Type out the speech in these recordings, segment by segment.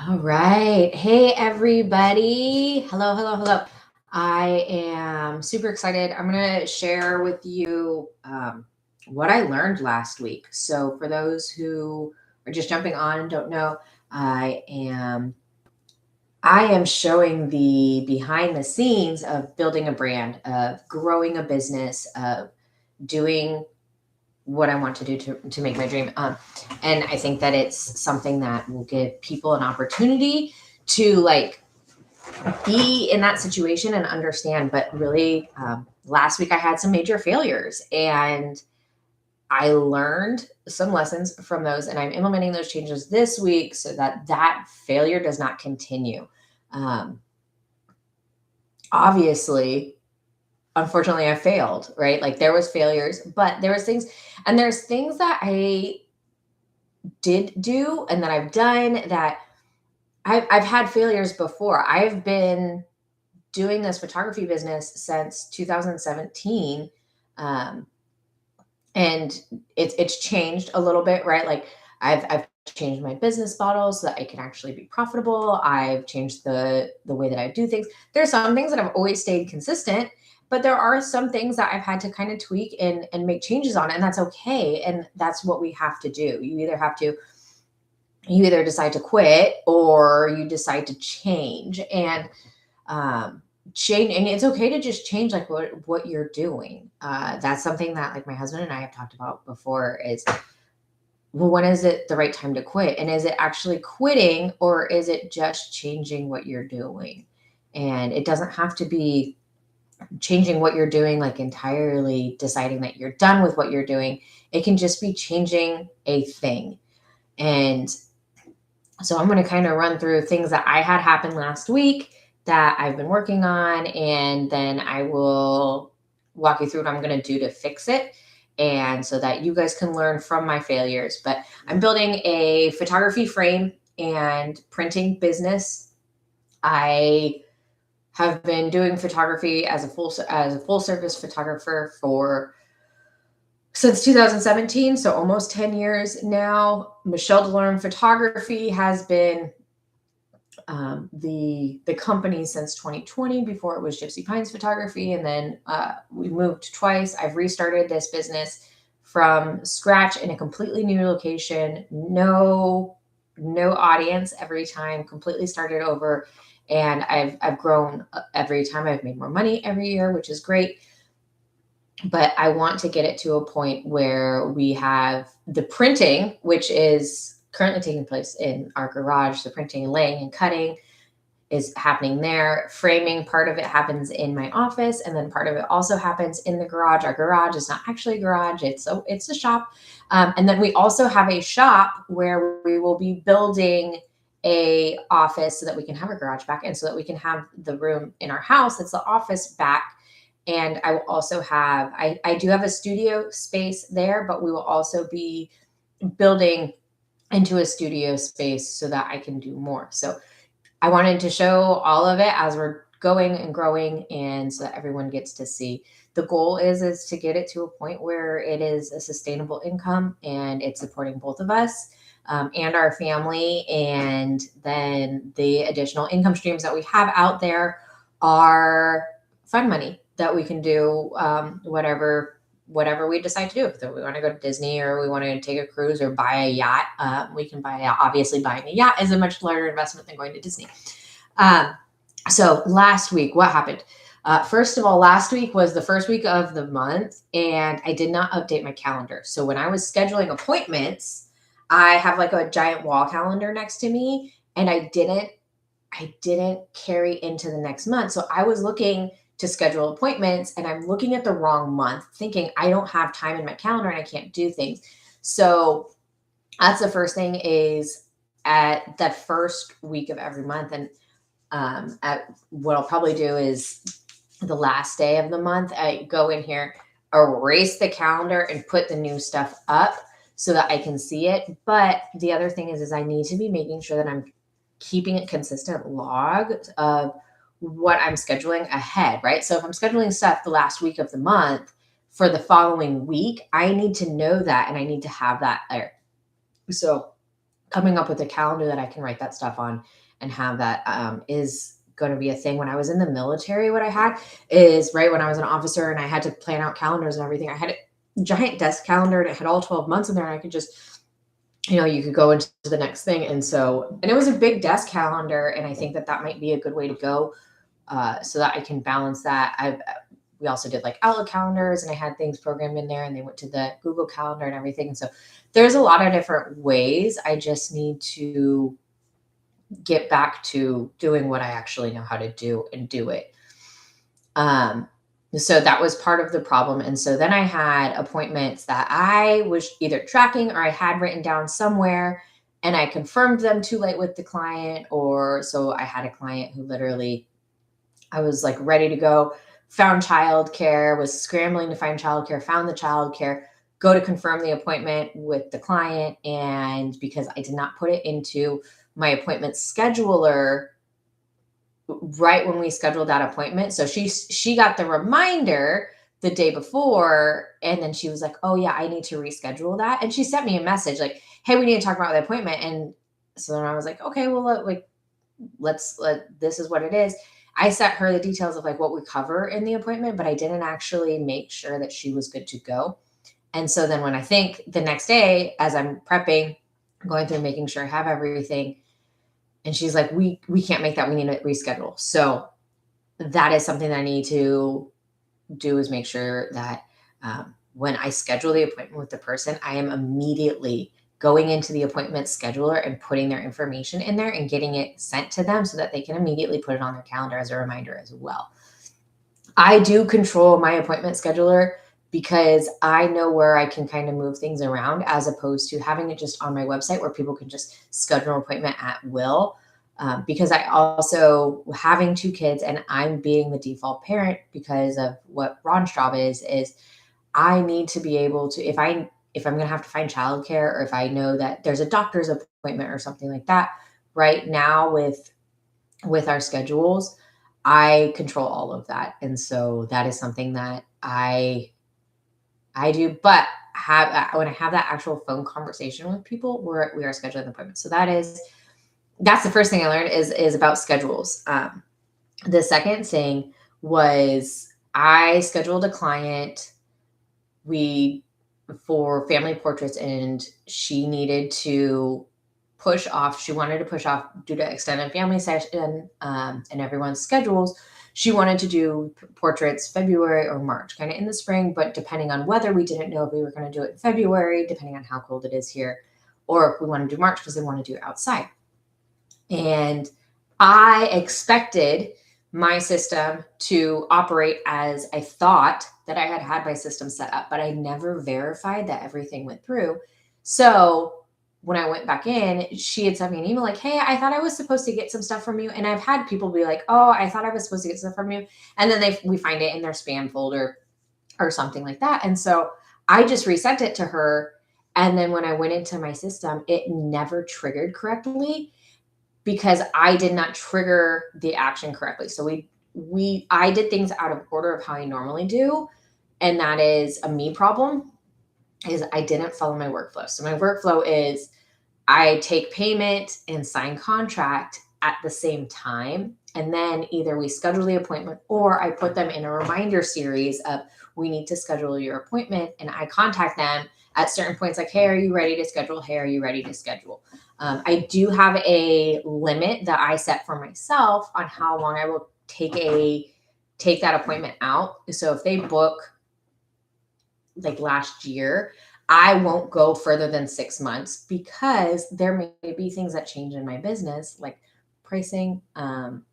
All right. Hey, everybody. Hello, hello, hello. I am super excited. I'm going to share with you what I learned last week. So, for those who are just jumping on and don't know, I am I am showing the behind the scenes of building a brand, of growing a business, of doing what I want to do to make my dream. And I think that it's something that will give people an opportunity to be in that situation and understand. But really, last week I had some major failures and I learned some lessons from those, and I'm implementing those changes this week so that that failure does not continue. Um, Obviously, unfortunately, I failed, right? Like there was failures, but there was things, and there's things that I did do and that I've done that I've had failures before. I've been doing this photography business since 2017. Um, and it's changed a little bit, right? Like I've changed my business model so that I can actually be profitable. I've changed the way that I do things. There's some things that I've always stayed consistent, but there are some things that I've had to kind of tweak and make changes on, and that's okay. And that's what we have to do. You either decide to quit or you decide to change. And change, and it's okay to just change like what you're doing. That's something that like my husband and I have talked about before is, well, when is it the right time to quit, and is it actually quitting or is it just changing what you're doing? And it doesn't have to be changing what you're doing, like entirely deciding that you're done with what you're doing. It can just be changing a thing. And so I'm going to kind of run through things that I had happen last week that I've been working on, and then I will walk you through what I'm going to do to fix it. And so that you guys can learn from my failures. But I'm building a photography frame and printing business. I have been doing photography as a full service photographer for since 2017, so almost 10 years now. Michelle DeLorme Photography has been the company since 2020. Before it was Gypsy Pines Photography, and then we moved twice. I've restarted this business from scratch in a completely new location. No audience every time. Completely started over, and I've grown every time. I've made more money every year, which is great. But I want to get it to a point where we have the printing, which is currently taking place in our garage. The printing, laying, and cutting is happening there. Framing, part of it happens in my office, and then part of it also happens in the garage. Our garage is not actually a garage; it's a shop. And then we also have a shop where we will be building a office so that we can have a garage back, and so that we can have the room in our house that's the office back. And I will also have I do have a studio space there, but we will also be building into a studio space so that I can do more. So I wanted to show all of it as we're going and growing, and so that everyone gets to see. The goal is to get it to a point where it is a sustainable income and it's supporting both of us, and our family. And then the additional income streams that we have out there are fun money that we can do, whatever we decide to do. If we want to go to Disney or we want to take a cruise or buy a yacht, we can buy a yacht. Obviously, buying a yacht is a much larger investment than going to Disney. Um, so last week, what happened? First of all, last week was the first week of the month, and I did not update my calendar. So when I was scheduling appointments, I have like a giant wall calendar next to me, and I didn't carry into the next month. So I was looking to schedule appointments, and I'm looking at the wrong month, thinking I don't have time in my calendar and I can't do things. So that's the first thing, is at the first week of every month. And at what I'll probably do is the last day of the month, I go in here, erase the calendar, and put the new stuff up so that I can see it. But the other thing is I need to be making sure that I'm keeping a consistent log of what I'm scheduling ahead, right? So if I'm scheduling stuff the last week of the month for the following week, I need to know that and I need to have that there. So coming up with a calendar that I can write that stuff on and have that is going to be a thing. When I was in the military, what I had is right when I was an officer and I had to plan out calendars and everything, I had a giant desk calendar and it had all 12 months in there. And I could just, you could go into the next thing. And it was a big desk calendar. And I think that that might be a good way to go, so that I can balance that. We also did like Outlook calendars and I had things programmed in there and they went to the Google Calendar and everything. So there's a lot of different ways. I just need to get back to doing what I actually know how to do and do it. Um, so that was part of the problem. And so then I had appointments that I was either tracking or I had written down somewhere and I confirmed them too late with the client. Or so I had a client who literally, I was like ready to go, found childcare, was scrambling to find childcare, found the childcare, go to confirm the appointment with the client. And because I did not put it into my appointment scheduler right when we scheduled that appointment. So she got the reminder the day before and then she was like, "Oh yeah, I need to reschedule that." And she sent me a message like, "Hey, we need to talk about the appointment." And so then I was like, "Okay, well this is what it is." I sent her the details of like what we cover in the appointment, but I didn't actually make sure that she was good to go. And so then when I think the next day, as I'm prepping, going through making sure I have everything, and she's like, we can't make that. We need to reschedule. So that is something that I need to do, is make sure that when I schedule the appointment with the person, I am immediately going into the appointment scheduler and putting their information in there and getting it sent to them so that they can immediately put it on their calendar as a reminder as well. I do control my appointment scheduler because I know where I can kind of move things around as opposed to having it just on my website where people can just schedule an appointment at will. Because I also, having two kids and I'm being the default parent because of what Ron's job is I need to be able to, if I'm going to have to find childcare, or if I know that there's a doctor's appointment or something like that, right now with our schedules, I control all of that. And so that is something that I do, but have when I have that actual phone conversation with people, we are scheduling appointments. So that's the first thing I learned is about schedules. The second thing was I scheduled a client we for family portraits, and she needed to push off. She wanted to push off due to extended family session and everyone's schedules. She wanted to do portraits February or March, kind of in the spring, but depending on weather, we didn't know if we were going to do it in February, depending on how cold it is here, or if we want to do March because they want to do it outside. And I expected my system to operate as I thought that I had my system set up, but I never verified that everything went through. So when I went back in, she had sent me an email like, "Hey, I thought I was supposed to get some stuff from you." And I've had people be like, "Oh, I thought I was supposed to get stuff from you." And then we find it in their spam folder or something like that. And so I just resent it to her. And then when I went into my system, it never triggered correctly because I did not trigger the action correctly. So I did things out of order of how I normally do. And that is a me problem, is I didn't follow my workflow. So my workflow is I take payment and sign contract at the same time. And then either we schedule the appointment or I put them in a reminder series of, we need to schedule your appointment. And I contact them at certain points like, "Hey, are you ready to schedule? Hey, are you ready to schedule?" I do have a limit that I set for myself on how long I will take that appointment out. So if they book like last year, I won't go further than 6 months because there may be things that change in my business, like pricing.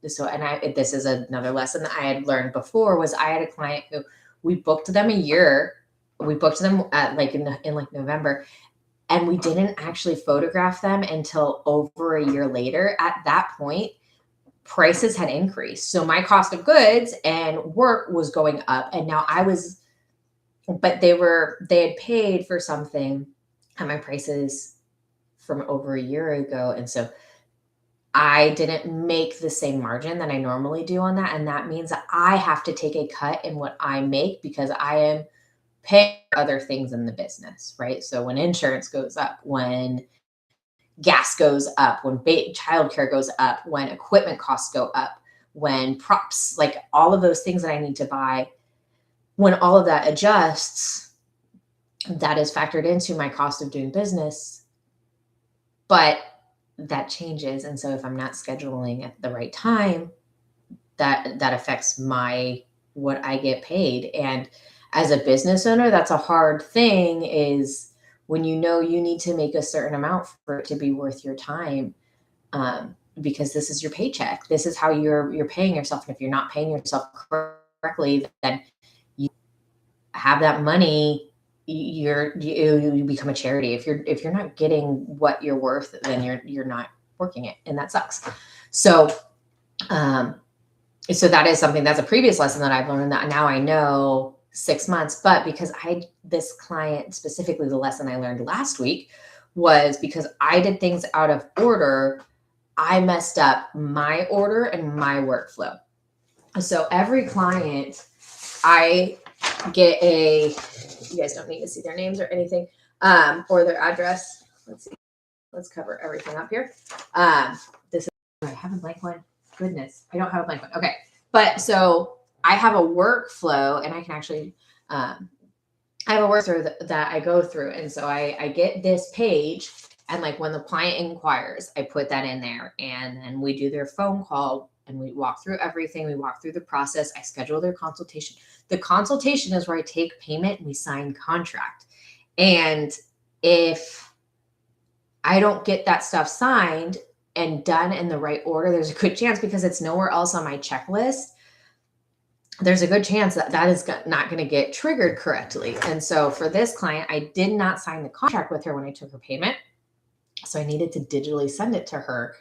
This is another lesson that I had learned before, was I had a client who we booked them a year. We booked them at like in like November, and we didn't actually photograph them until over a year later. At that point, prices had increased. So my cost of goods and work was going up. And now but they had paid for something at my prices from over a year ago. And so I didn't make the same margin that I normally do on that. And that means that I have to take a cut in what I make because I am paying for other things in the business, right? So when insurance goes up, when gas goes up, when childcare goes up, when equipment costs go up, when props, like all of those things that I need to buy, when all of that adjusts, that is factored into my cost of doing business. But that changes. And so if I'm not scheduling at the right time, that affects my what I get paid. And as a business owner, that's a hard thing, is when you know you need to make a certain amount for it to be worth your time. Because this is your paycheck. This is how you're paying yourself. And if you're not paying yourself correctly, then you have that money, you become a charity. If you're not getting what you're worth, then you're not working it, and that sucks. So um so that is something, that's a previous lesson that I've learned, that now I know 6 months. But because this client specifically, the lesson I learned last week was because I did things out of order, I messed up my order and my workflow. So every client, I get you guys don't need to see their names or anything, or their address. Let's see. Let's cover everything up here. This is, do I have a blank one? Goodness, I don't have a blank one. Okay. But so I have a workflow, and I can actually, I have a workflow that I go through. And so I get this page, and like when the client inquires, I put that in there, and then we do their phone call, and we walk through everything. We walk through the process. I schedule their consultation. The consultation is where I take payment and we sign contract. And if I don't get that stuff signed and done in the right order, there's a good chance, because it's nowhere else on my checklist, there's a good chance that is not going to get triggered correctly. And so for this client, I did not sign the contract with her when I took her payment. So I needed to digitally send it to her,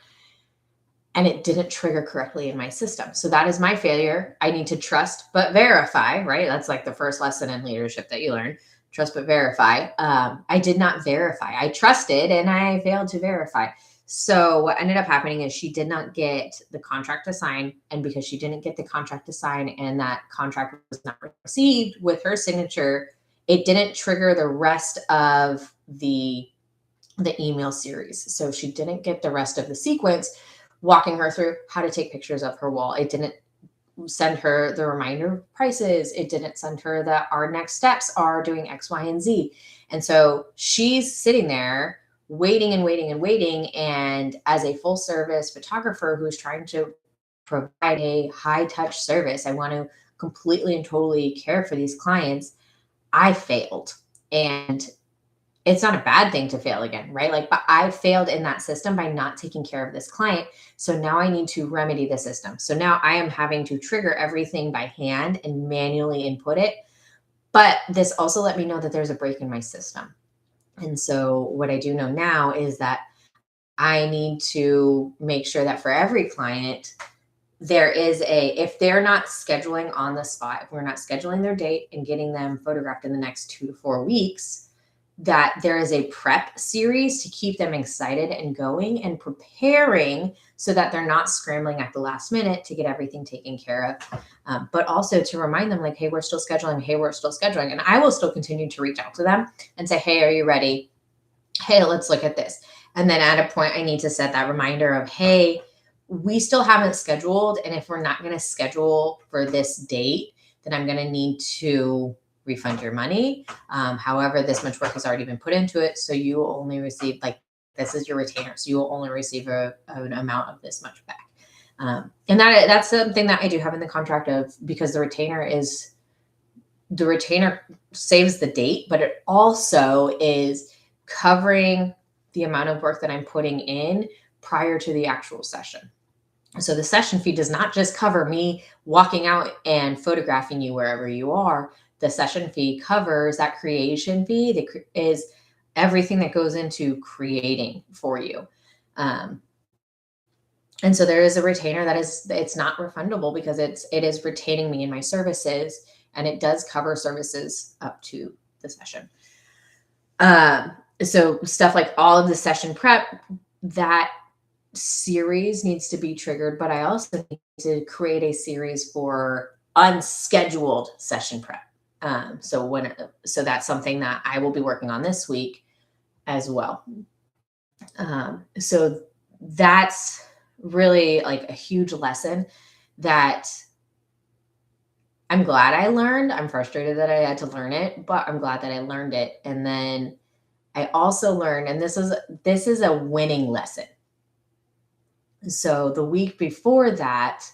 and it didn't trigger correctly in my system. So that is my failure. I need to trust but verify, right? That's like the first lesson in leadership that you learn. Trust but verify. I did not verify. I trusted and I failed to verify. So what ended up happening is she did not get the contract to sign. And because she didn't get the contract to sign, and that contract was not received with her signature, it didn't trigger the rest of the email series. So she didn't get the rest of the sequence, walking her through how to take pictures of her wall. It didn't send her the reminder of prices. It didn't send her that our next steps are doing X, Y, and Z. And so she's sitting there waiting and waiting and waiting. And as a full service photographer who's trying to provide a high touch service, I want to completely and totally care for these clients. I failed. And it's not a bad thing to fail again, right? Like, but I failed in that system by not taking care of this client. So now I need to remedy the system. So now I am having to trigger everything by hand and manually input it. But this also let me know that there's a break in my system. And so what I do know now is that I need to make sure that for every client, there is if they're not scheduling on the spot, if we're not scheduling their date and getting them photographed in the next 2 to 4 weeks, that there is a prep series to keep them excited and going and preparing, so that they're not scrambling at the last minute to get everything taken care of. But also to remind them, like, hey, we're still scheduling. Hey, we're still scheduling. And I will still continue to reach out to them and say, hey, are you ready? Hey, let's look at this. And then at a point, I need to set that reminder of, hey, we still haven't scheduled. And if we're not going to schedule for this date, then I'm going to need to refund your money. However, this much work has already been put into it. So you will only receive, like, this is your retainer. So you will only receive an amount of this much back. And that's something that I do have in the contract because the retainer saves the date, but it also is covering the amount of work that I'm putting in prior to the actual session. So the session fee does not just cover me walking out and photographing you wherever you are. The session fee covers that creation fee that is everything that goes into creating for you. And so there is a retainer it's not refundable, because it is retaining me in my services, and it does cover services up to the session. So stuff like all of the session prep, that series needs to be triggered, but I also need to create a series for unscheduled session prep. So that's something that I will be working on this week as well. So that's really like a huge lesson that I'm glad I learned. I'm frustrated that I had to learn it, but I'm glad that I learned it. And then I also learned, and this is a winning lesson. So the week before that,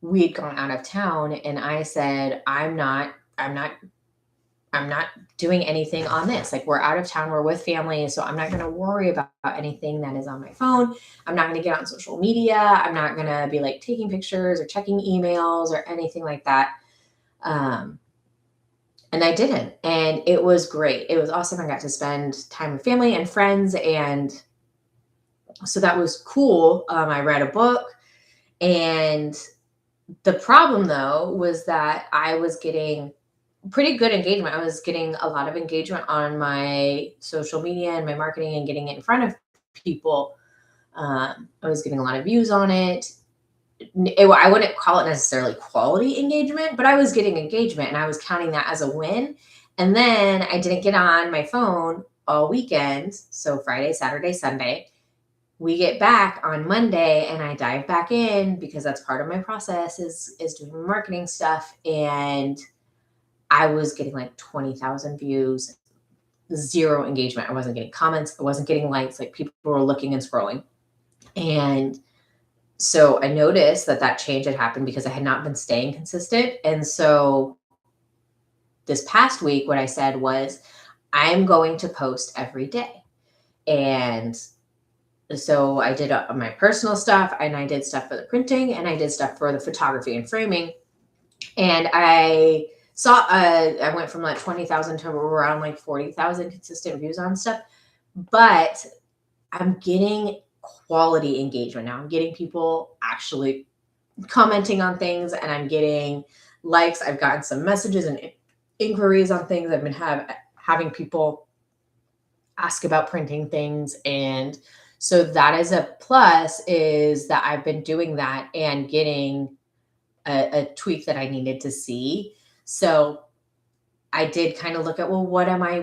we'd gone out of town and I said, I'm not doing anything on this. Like, we're out of town, we're with family, so I'm not going to worry about anything that is on my phone. I'm not going to get on social media. I'm not going to be like taking pictures or checking emails or anything like that. Um, and I didn't. And it was great. It was awesome. I got to spend time with family and friends. And so that was cool. I read a book. And the problem, though, was that I was getting pretty good engagement. I was getting a lot of engagement on my social media and my marketing and getting it in front of people. I was getting a lot of views on it. I wouldn't call it necessarily quality engagement, but I was getting engagement and I was counting that as a win. And then I didn't get on my phone all weekend. So Friday, Saturday, Sunday. We get back on Monday and I dive back in because that's part of my process is doing marketing stuff. And I was getting like 20,000 views, zero engagement. I wasn't getting comments. I wasn't getting likes. Like, people were looking and scrolling. And so I noticed that that change had happened because I had not been staying consistent. And so this past week, what I said was, I'm going to post every day. And so I did my personal stuff and I did stuff for the printing and I did stuff for the photography and framing. And I went from like 20,000 to around like 40,000 consistent views on stuff. But I'm getting quality engagement now. I'm getting people actually commenting on things and I'm getting likes. I've gotten some messages and inquiries on things. I've been having people ask about printing things. And so that is a plus, is that I've been doing that and getting a tweak that I needed to see. So I did kind of look at, well, what am I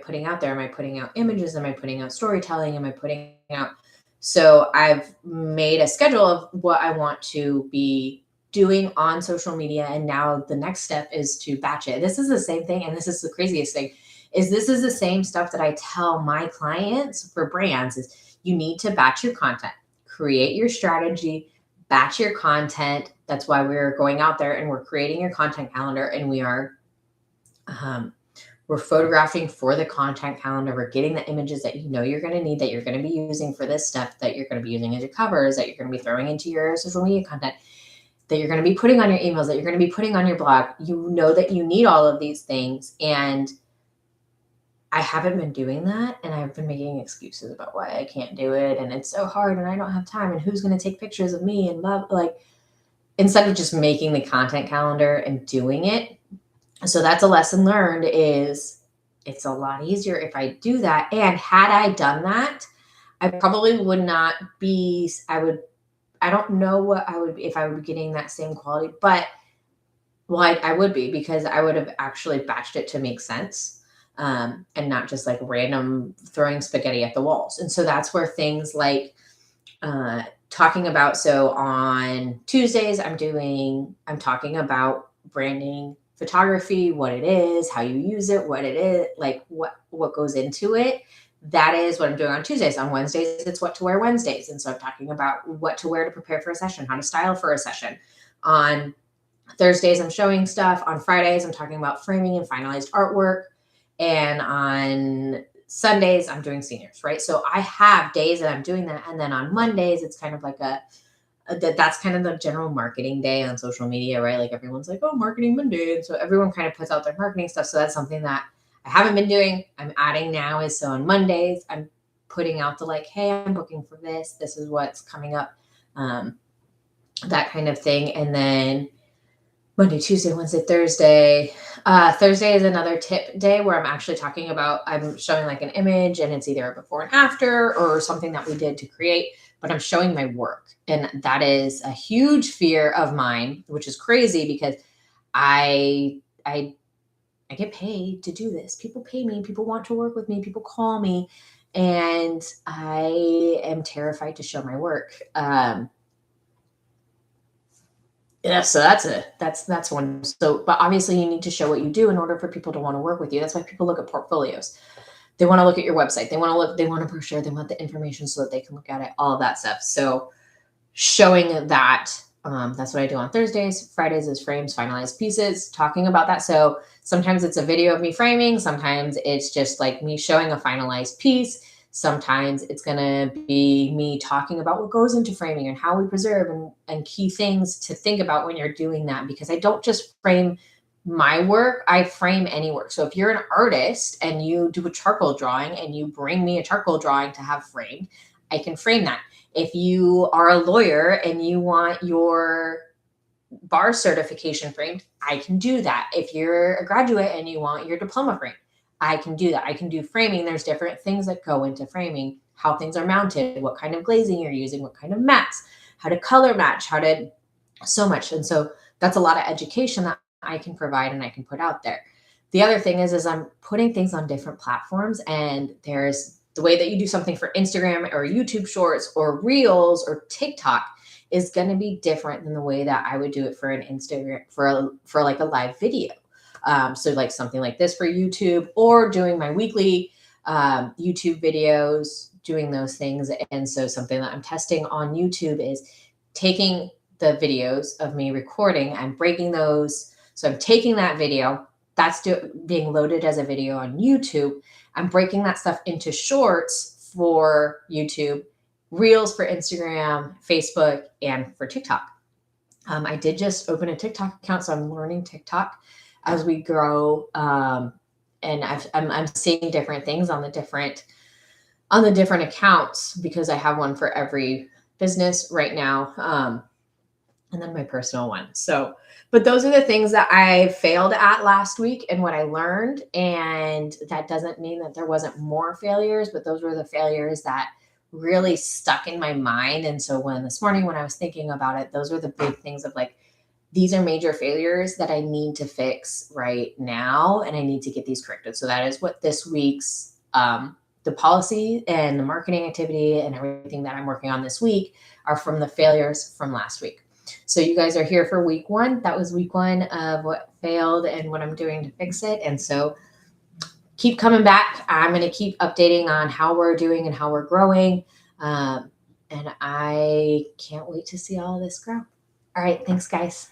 putting out there? Am I putting out images? Am I putting out storytelling? Am I putting out? So I've made a schedule of what I want to be doing on social media. And now the next step is to batch it. This is the same thing. And this is the craziest thing, is this is the same stuff that I tell my clients for brands is you need to batch your content, create your strategy, batch your content. That's why we're going out there and we're creating your content calendar, and um, we're photographing for the content calendar. We're getting the images that you know you're going to need, that you're going to be using for this stuff, that you're going to be using as your covers, that you're going to be throwing into your social media content, that you're going to be putting on your emails, that you're going to be putting on your blog. You know that you need all of these things. And I haven't been doing that. And I've been making excuses about why I can't do it. And it's so hard and I don't have time. And who's going to take pictures of me and blah, like, instead of just making the content calendar and doing it. So that's a lesson learned, is it's a lot easier if I do that. And had I done that, I probably would not be, I don't know what I would be if I would be getting that same quality, but well, I would be, because I would have actually batched it to make sense, and not just like random throwing spaghetti at the walls. And so that's where things like talking about, so on Tuesdays, I'm talking about branding photography, what it is, how you use it, what it is, like what goes into it. That is what I'm doing on Tuesdays. On Wednesdays, it's what to wear Wednesdays. And so I'm talking about what to wear to prepare for a session, how to style for a session. On Thursdays, I'm showing stuff. On Fridays, I'm talking about framing and finalized artwork. And on Sundays, I'm doing seniors, right? So I have days that I'm doing that. And then on Mondays, it's kind of like that's kind of the general marketing day on social media, right? Like, everyone's like, oh, marketing Monday. And so everyone kind of puts out their marketing stuff. So that's something that I haven't been doing. I'm adding now, is so on Mondays, I'm putting out the like, hey, I'm booking for this. This is what's coming up. That kind of thing. And then Monday, Tuesday, Wednesday, Thursday. Thursday is another tip day where I'm showing like an image, and it's either a before and after or something that we did to create, but I'm showing my work. And that is a huge fear of mine, which is crazy because I get paid to do this. People pay me, people want to work with me, people call me. and I am terrified to show my work. Yeah, so that's one. So, but obviously you need to show what you do in order for people to want to work with you. That's why people look at portfolios. They want to look at your website. They want a brochure, they want the information so that they can look at it, all of that stuff. So showing that, that's what I do on Thursdays. Fridays is frames, finalized pieces, talking about that. So sometimes it's a video of me framing. Sometimes it's just like me showing a finalized piece. Sometimes it's going to be me talking about what goes into framing and how we preserve and key things to think about when you're doing that, because I don't just frame my work, I frame any work. So if you're an artist and you do a charcoal drawing and you bring me a charcoal drawing to have framed, I can frame that. If you are a lawyer and you want your bar certification framed, I can do that. If you're a graduate and you want your diploma framed, I can do that. I can do framing. There's different things that go into framing, how things are mounted, what kind of glazing you're using, what kind of mats, how to color match, how to so much. And so that's a lot of education that I can provide and I can put out there. The other thing is I'm putting things on different platforms, and there's the way that you do something for Instagram or YouTube shorts or reels or TikTok is going to be different than the way that I would do it for an Instagram for like a live video. So like something like this for YouTube, or doing my weekly YouTube videos, doing those things. And so something that I'm testing on YouTube is taking the videos of me recording and breaking those. So I'm taking that video that's being loaded as a video on YouTube. I'm breaking that stuff into shorts for YouTube, reels for Instagram, Facebook, and for TikTok. I did just open a TikTok account, so I'm learning TikTok as we grow. And I'm seeing different things on the different accounts, because I have one for every business right now. And then my personal one. So, but those are the things that I failed at last week and what I learned. And that doesn't mean that there wasn't more failures, but those were the failures that really stuck in my mind. And so when this morning, when I was thinking about it, those were the big things of like, these are major failures that I need to fix right now. And I need to get these corrected. So that is what this week's, the policy and the marketing activity and everything that I'm working on this week are from the failures from last week. So you guys are here for week one. That was week one of what failed and what I'm doing to fix it. And so keep coming back. I'm going to keep updating on how we're doing and how we're growing. And I can't wait to see all of this grow. All right. Thanks, guys.